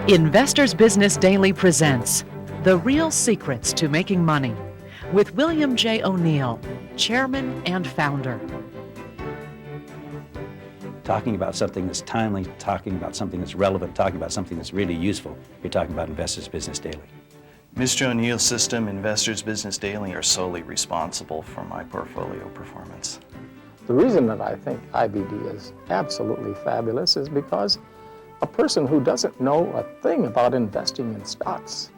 Investors Business Daily presents The Real Secrets to Making Money with William J. O'Neill, Chairman and Founder. Talking about something that's timely, talking about something that's relevant, talking about something that's really useful. You're talking about Investors Business Daily. Mr. O'Neill's system, Investors Business Daily, are solely responsible for my portfolio performance. The reason that I think IBD is absolutely fabulous is because a person who doesn't know a thing about investing in stocks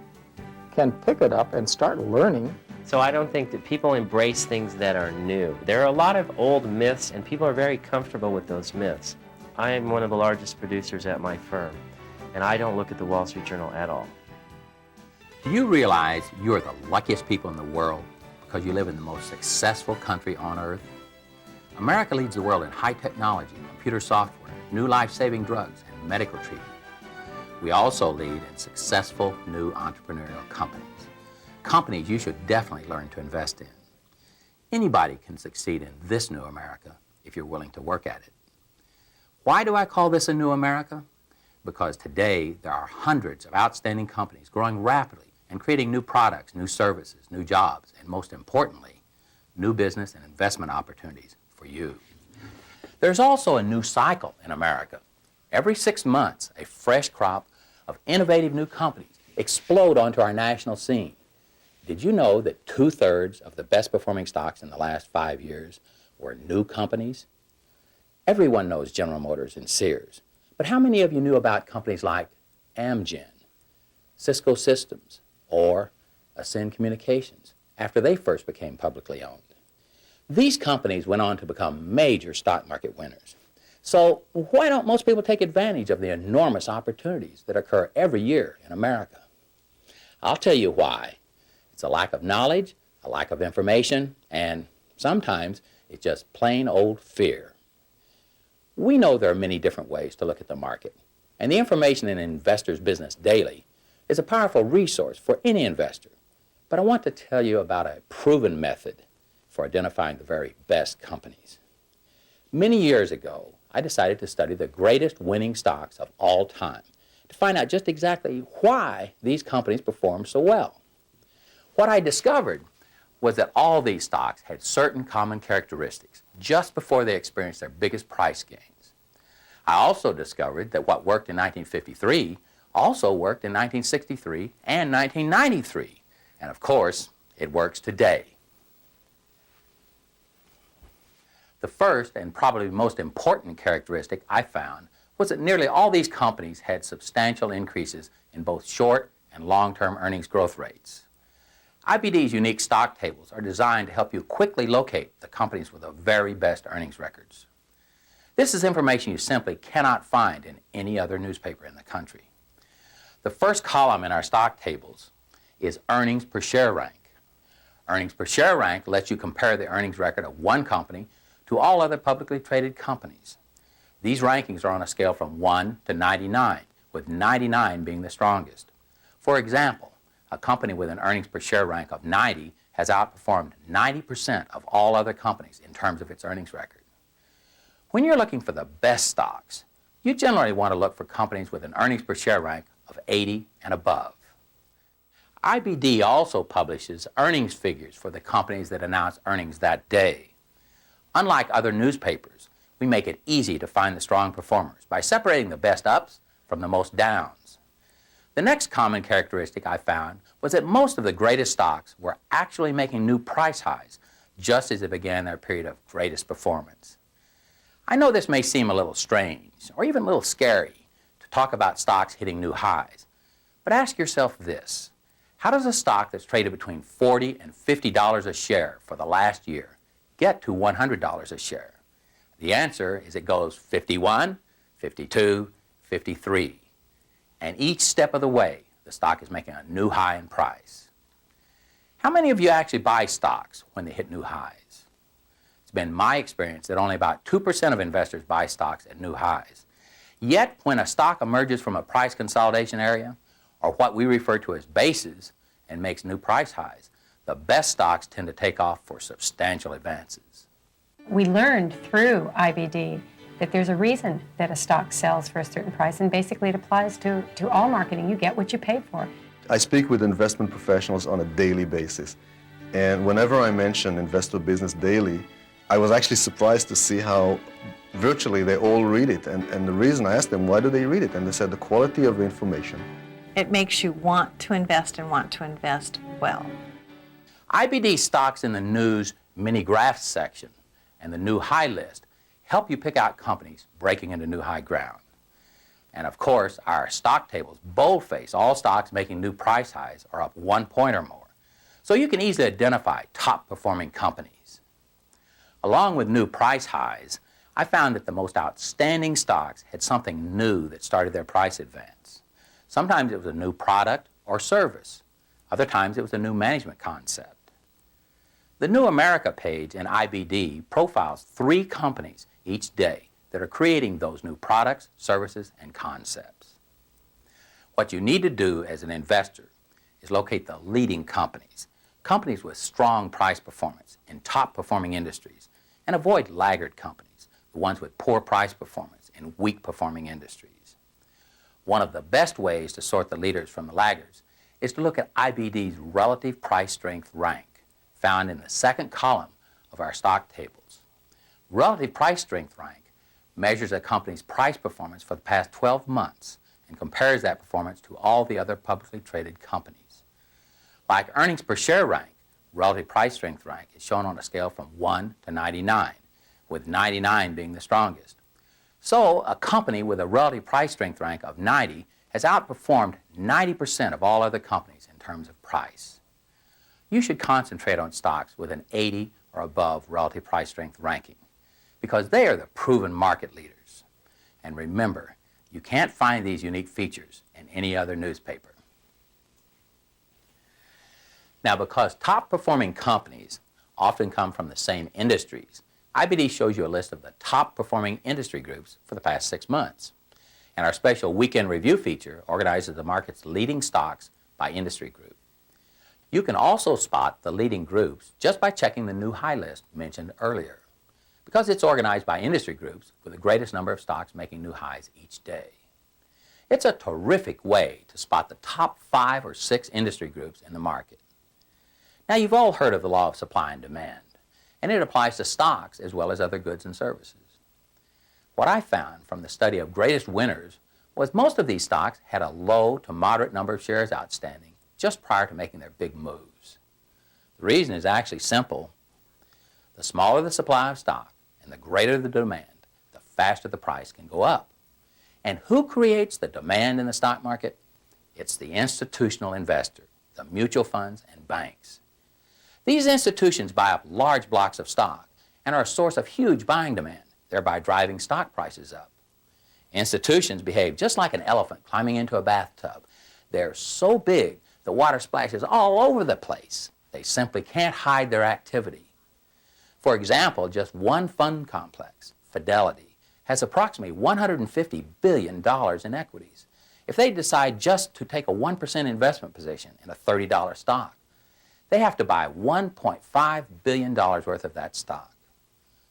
can pick it up and start learning. So I don't think that people embrace things that are new. There are a lot of old myths, and people are very comfortable with those myths. I am one of the largest producers at my firm, and I don't look at the Wall Street Journal at all. Do you realize you're the luckiest people in the world because you live in the most successful country on earth? America leads the world in high technology, computer software, new life-saving drugs, and medical treatment. We also lead in successful new entrepreneurial companies. Companies you should definitely learn to invest in. Anybody can succeed in this new America if you're willing to work at it. Why do I call this a new America? Because today there are hundreds of outstanding companies growing rapidly and creating new products, new services, new jobs, and most importantly, new business and investment opportunities for you. There's also a new cycle in America. Every 6 months, a fresh crop of innovative new companies explode onto our national scene. Did you know that 2/3 of the best performing stocks in the last 5 years were new companies? Everyone knows General Motors and Sears, but how many of you knew about companies like Amgen, Cisco Systems, or Ascend Communications after they first became publicly owned? These companies went on to become major stock market winners. So why don't most people take advantage of the enormous opportunities that occur every year in America? I'll tell you why. It's a lack of knowledge, a lack of information, and sometimes it's just plain old fear. We know there are many different ways to look at the market, and the information in Investors Business Daily is a powerful resource for any investor. But I want to tell you about a proven method for identifying the very best companies. Many years ago, I decided to study the greatest winning stocks of all time to find out just exactly why these companies perform so well. What I discovered was that all these stocks had certain common characteristics just before they experienced their biggest price gains. I also discovered that what worked in 1953 also worked in 1963 and 1993. And of course, it works today. The first and probably most important characteristic I found was that nearly all these companies had substantial increases in both short and long-term earnings growth rates. IBD's unique stock tables are designed to help you quickly locate the companies with the very best earnings records. This is information you simply cannot find in any other newspaper in the country. The first column in our stock tables is earnings per share rank. Earnings per share rank lets you compare the earnings record of one company to all other publicly traded companies. These rankings are on a scale from 1 to 99, with 99 being the strongest. For example, a company with an earnings per share rank of 90 has outperformed 90% of all other companies in terms of its earnings record. When you're looking for the best stocks, you generally want to look for companies with an earnings per share rank of 80 and above. IBD also publishes earnings figures for the companies that announce earnings that day. Unlike other newspapers, we make it easy to find the strong performers by separating the best ups from the most downs. The next common characteristic I found was that most of the greatest stocks were actually making new price highs just as they began their period of greatest performance. I know this may seem a little strange or even a little scary to talk about stocks hitting new highs, but ask yourself this: how does a stock that's traded between $40 and $50 a share for the last year get to $100 a share? The answer is it goes 51, 52, 53. And each step of the way, the stock is making a new high in price. How many of you actually buy stocks when they hit new highs? It's been my experience that only about 2% of investors buy stocks at new highs. Yet, when a stock emerges from a price consolidation area, or what we refer to as bases, and makes new price highs, the best stocks tend to take off for substantial advances. We learned through IBD that there's a reason that a stock sells for a certain price, and basically it applies to all marketing. You get what you pay for. I speak with investment professionals on a daily basis, and whenever I mention Investor Business Daily, I was actually surprised to see how virtually they all read it. And the reason I asked them, why do they read it? And they said the quality of the information. It makes you want to invest and want to invest well. IBD stocks in the news mini graphs section and the new high list help you pick out companies breaking into new high ground. And of course, our stock tables boldface all stocks making new price highs are up 1 point or more. So you can easily identify top performing companies. Along with new price highs, I found that the most outstanding stocks had something new that started their price advance. Sometimes it was a new product or service. Other times it was a new management concept. The New America page in IBD profiles 3 companies each day that are creating those new products, services, and concepts. What you need to do as an investor is locate the leading companies, companies with strong price performance in top-performing industries, and avoid laggard companies, the ones with poor price performance in weak-performing industries. One of the best ways to sort the leaders from the laggards is to look at IBD's relative price strength rank, found in the second column of our stock tables. Relative price strength rank measures a company's price performance for the past 12 months and compares that performance to all the other publicly traded companies. Like earnings per share rank, relative price strength rank is shown on a scale from 1 to 99, with 99 being the strongest. So a company with a relative price strength rank of 90 has outperformed 90% of all other companies in terms of price. You should concentrate on stocks with an 80 or above relative price strength ranking, because they are the proven market leaders. And remember, you can't find these unique features in any other newspaper. Now, because top-performing companies often come from the same industries, IBD shows you a list of the top-performing industry groups for the past 6 months. And our special weekend review feature organizes the market's leading stocks by industry group. You can also spot the leading groups just by checking the new high list mentioned earlier, because it's organized by industry groups with the greatest number of stocks making new highs each day. It's a terrific way to spot the top 5 or 6 industry groups in the market. Now, you've all heard of the law of supply and demand, and it applies to stocks as well as other goods and services. What I found from the study of greatest winners was most of these stocks had a low to moderate number of shares outstanding just prior to making their big moves. The reason is actually simple. The smaller the supply of stock and the greater the demand, the faster the price can go up. And who creates the demand in the stock market? It's the institutional investor, the mutual funds and banks. These institutions buy up large blocks of stock and are a source of huge buying demand, thereby driving stock prices up. Institutions behave just like an elephant climbing into a bathtub. They're so big the water splashes all over the place. They simply can't hide their activity. For example, just one fund complex, Fidelity, has approximately $150 billion in equities. If they decide just to take a 1% investment position in a $30 stock, they have to buy $1.5 billion worth of that stock.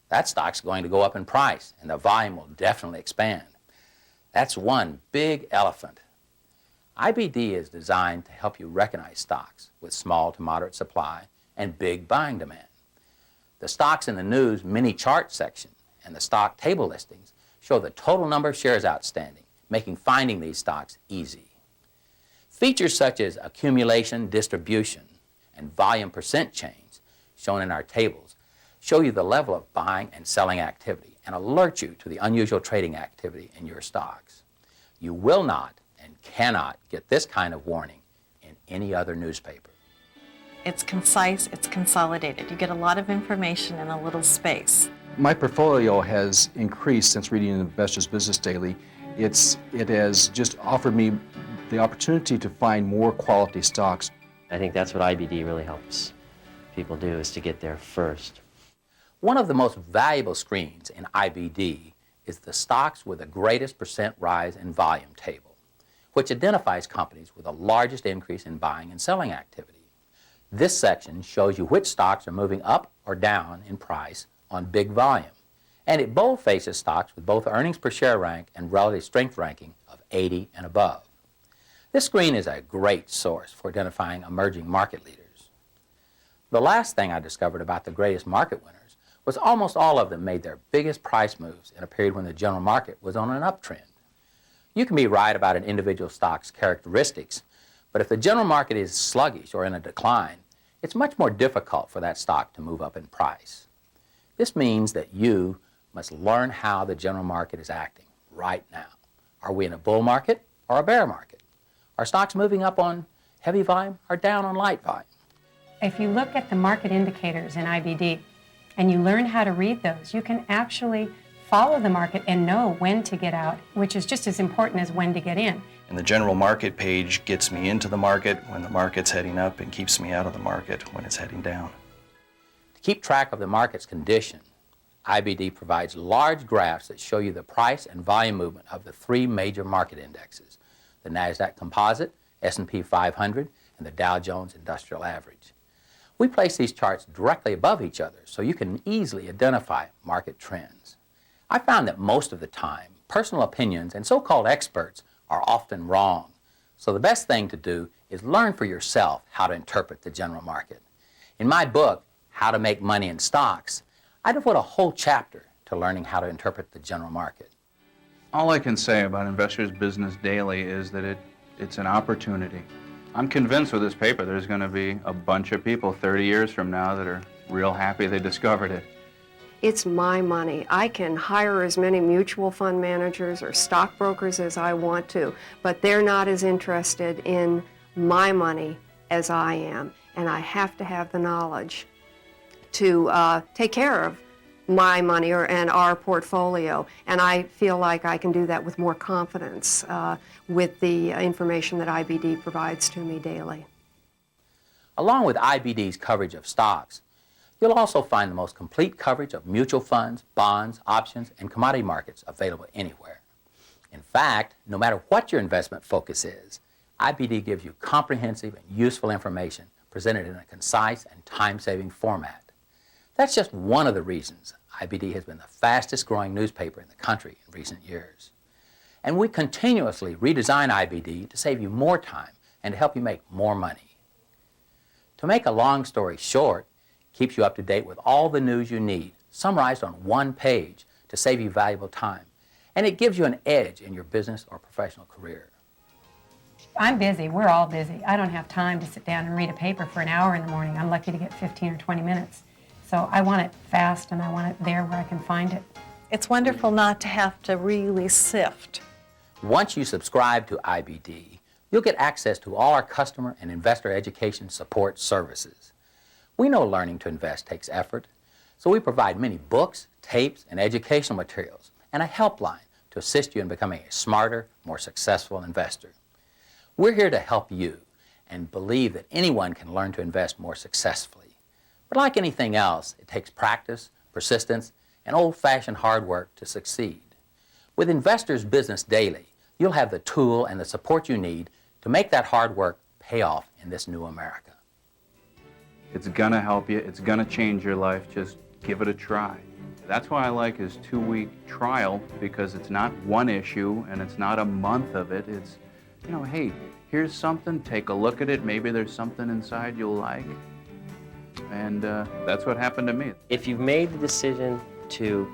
That stock's going to go up in price, and the volume will definitely expand. That's one big elephant. IBD is designed to help you recognize stocks with small to moderate supply and big buying demand. The stocks in the news mini chart section and the stock table listings show the total number of shares outstanding, making finding these stocks easy. Features such as accumulation, distribution, and volume percent change shown in our tables show you the level of buying and selling activity and alert you to the unusual trading activity in your stocks. You will not and cannot get this kind of warning in any other newspaper. It's concise, it's consolidated. You get a lot of information in a little space. My portfolio has increased since reading Investor's Business Daily. It has just offered me the opportunity to find more quality stocks. I think that's what IBD really helps people do, is to get there first. One of the most valuable screens in IBD is the stocks with the greatest percent rise in volume table, which identifies companies with the largest increase in buying and selling activity. This section shows you which stocks are moving up or down in price on big volume, And it bold-faces stocks with both earnings per share rank and relative strength ranking of 80 and above. This screen is a great source for identifying emerging market leaders. The last thing I discovered about the greatest market winners was almost all of them made their biggest price moves in a period when the general market was on an uptrend. You can be right about an individual stock's characteristics, but if the general market is sluggish or in a decline, it's much more difficult for that stock to move up in price. This means that you must learn how the general market is acting right now. Are we in a bull market or a bear market? Are stocks moving up on heavy volume or down on light volume? If you look at the market indicators in IBD and you learn how to read those, you can actually follow the market and know when to get out, which is just as important as when to get in. And the general market page gets me into the market when the market's heading up and keeps me out of the market when it's heading down. To keep track of the market's condition, IBD provides large graphs that show you the price and volume movement of the three major market indexes, the NASDAQ Composite, S&P 500, and the Dow Jones Industrial Average. We place these charts directly above each other so you can easily identify market trends. I found that most of the time, personal opinions and so-called experts are often wrong. So the best thing to do is learn for yourself how to interpret the general market. In my book, How to Make Money in Stocks, I devote a whole chapter to learning how to interpret the general market. All I can say about Investors Business Daily is that it's an opportunity. I'm convinced with this paper there's going to be a bunch of people 30 years from now that are real happy they discovered it. It's my money. I can hire as many mutual fund managers or stockbrokers as I want to, but they're not as interested in my money as I am. And I have to have the knowledge to take care of my money and our portfolio. And I feel like I can do that with more confidence with the information that IBD provides to me daily. Along with IBD's coverage of stocks, you'll also find the most complete coverage of mutual funds, bonds, options, and commodity markets available anywhere. In fact, no matter what your investment focus is, IBD gives you comprehensive and useful information presented in a concise and time-saving format. That's just one of the reasons IBD has been the fastest growing newspaper in the country in recent years. And we continuously redesign IBD to save you more time and to help you make more money. To make a long story short, keeps you up to date with all the news you need, summarized on one page to save you valuable time. And it gives you an edge in your business or professional career. I'm busy. We're all busy. I don't have time to sit down and read a paper for an hour in the morning. I'm lucky to get 15 or 20 minutes. So I want it fast and I want it there where I can find it. It's wonderful not to have to really sift. Once you subscribe to IBD, you'll get access to all our customer and investor education support services. We know learning to invest takes effort, so we provide many books, tapes, and educational materials, and a helpline to assist you in becoming a smarter, more successful investor. We're here to help you and believe that anyone can learn to invest more successfully. But like anything else, it takes practice, persistence, and old-fashioned hard work to succeed. With Investors Business Daily, you'll have the tool and the support you need to make that hard work pay off in this new America. It's going to help you. It's going to change your life. Just give it a try. That's why I like his 2-week trial, because it's not one issue and it's not a month of it. It's, hey, here's something, take a look at it. Maybe there's something inside you'll like. And that's what happened to me. If you've made the decision to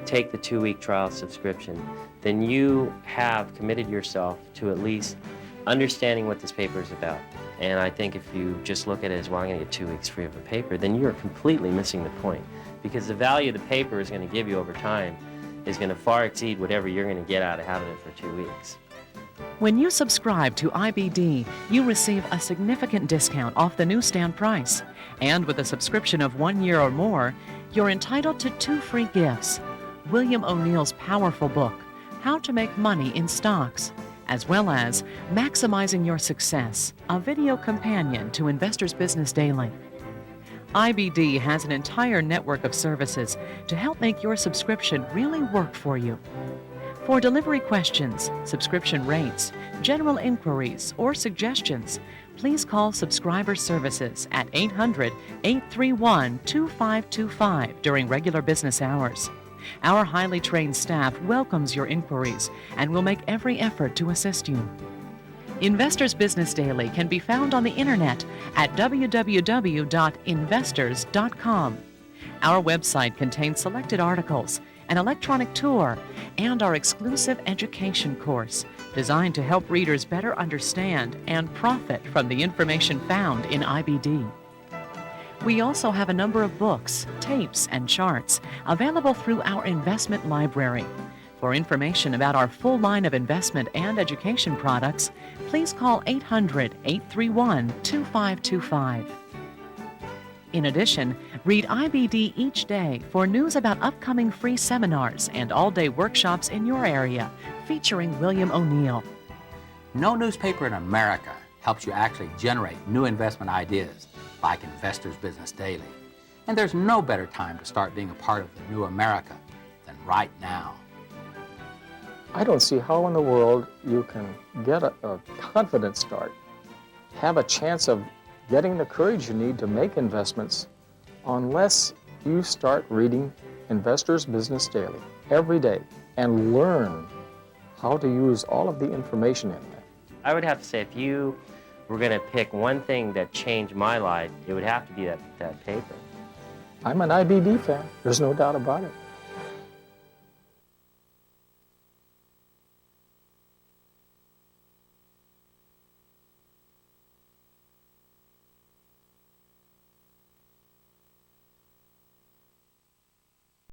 take the 2-week trial subscription, then you have committed yourself to at least understanding what this paper is about. And I think if you just look at it as, well, I'm going to get 2 weeks free of a paper, then you're completely missing the point. Because the value the paper is going to give you over time is going to far exceed whatever you're going to get out of having it for 2 weeks. When you subscribe to IBD, you receive a significant discount off the newsstand price. And with a subscription of 1 year or more, you're entitled to 2 free gifts. William O'Neill's powerful book, How to Make Money in Stocks, as well as Maximizing Your Success, a video companion to Investors Business Daily. IBD has an entire network of services to help make your subscription really work for you. For delivery questions, subscription rates, general inquiries, or suggestions, please call Subscriber Services at 800-831-2525 during regular business hours. Our highly trained staff welcomes your inquiries and will make every effort to assist you. Investors Business Daily can be found on the internet at www.investors.com. Our website contains selected articles, an electronic tour, and our exclusive education course designed to help readers better understand and profit from the information found in IBD. We also have a number of books, tapes, and charts available through our investment library. For information about our full line of investment and education products, please call 800-831-2525. In addition, read IBD each day for news about upcoming free seminars and all-day workshops in your area featuring William O'Neill. No newspaper in America helps you actually generate new investment ideas like Investors Business Daily. And there's no better time to start being a part of the new America than right now. I don't see how in the world you can get a confident start, have a chance of getting the courage you need to make investments unless you start reading Investors Business Daily every day and learn how to use all of the information in there. I would have to say, if you were going to pick one thing that changed my life, it would have to be that paper. I'm an IBD fan, there's no doubt about it.